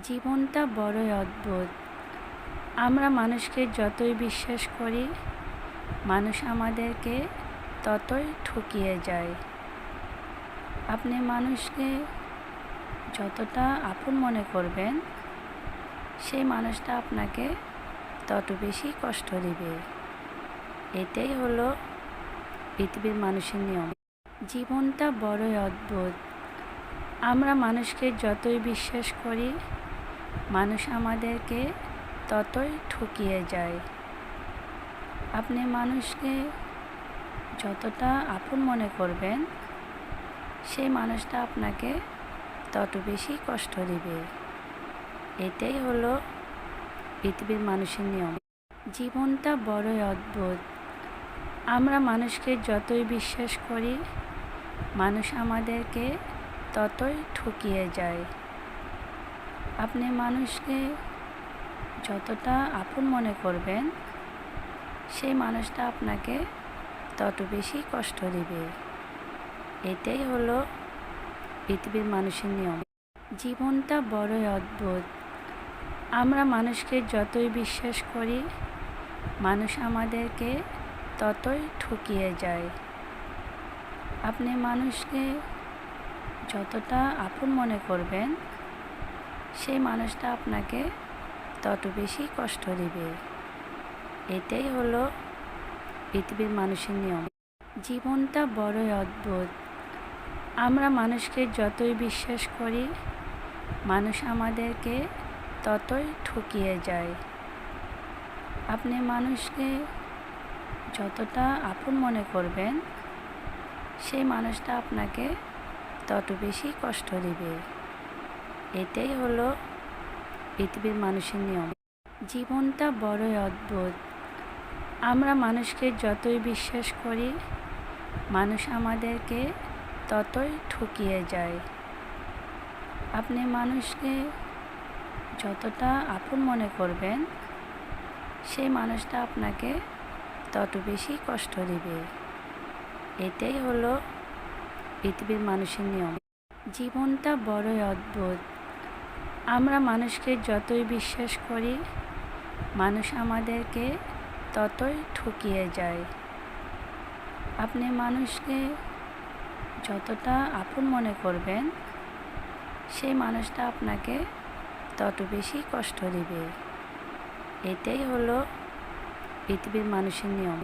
জীবনটা বড়ই অদ্ভুত। আমরা মানুষকে যতই বিশ্বাস করি, মানুষ আমাদেরকে ততই ঠকিয়ে যায়। আপনি মানুষকে যতটা আপন মনে করবেন, সেই মানুষটা আপনাকে তত বেশি কষ্ট দিবে। এটাই হলো পৃথিবীর মানুষের নিয়ম। জীবনটা বড়ই অদ্ভুত। আমরা মানুষকে যতই বিশ্বাস করি, মানুষ আমাদেরকে ততই ঠকিয়ে যায়। আপনি মানুষকে যতটা আপন মনে করবেন, সেই মানুষটা আপনাকে তত বেশি কষ্ট দিবে। এটাই হলো পৃথিবীর মানুষের নিয়ম। জীবনটা বড়ই অদ্ভুত। আমরা মানুষকে যতই বিশ্বাস করি, মানুষ আমাদেরকে ততই ঠকিয়ে যায়। আপনি মানুষকে যতটা আপন মনে করবেন, সেই মানুষটা আপনাকে তত বেশি কষ্ট দিবে। এটাই হলো পৃথিবীর মানুষের নিয়ম। জীবনটা বড়ই অদ্ভুত। আমরা মানুষকে যতই বিশ্বাস করি, মানুষ আমাদেরকে ততই ঠকিয়ে যায়। আপনি মানুষকে যতটা আপন মনে করবেন, সেই মানুষটা আপনাকে তত বেশি কষ্ট দিবে। এটাই হলো পৃথিবীর মানুষের নিয়ম। জীবনটা বড়ই অদ্ভুত। আমরা মানুষকে যতই বিশ্বাস করি, মানুষ আমাদেরকে ততই ঠকিয়ে যায়। আপনি মানুষকে যতটা আপন মনে করবেন, সেই মানুষটা আপনাকে তত বেশি কষ্ট দিবে। এটাই হলো পৃথিবীর মানুষের নিয়ম। জীবনটা বড়ই অদ্ভুত। আমরা মানুষকে যতই বিশ্বাস করি, মানুষ আমাদেরকে ততই ঠকিয়ে যায়। আপনি মানুষকে যতটা আপন মনে করবেন, সেই মানুষটা আপনাকে তত বেশি কষ্ট দিবে। এটাই হলো পৃথিবীর মানুষের নিয়ম। জীবনটা বড়ই অদ্ভুত। আমরা মানুষকে যতই বিশ্বাস করি, মানুষ আমাদেরকে ততই ঠকিয়ে যায়। আপনি মানুষকে যতটা আপন মনে করবেন, সেই মানুষটা আপনাকে তত বেশি কষ্ট দিবে। এটাই হলো পৃথিবীর মানুষের নিয়ম।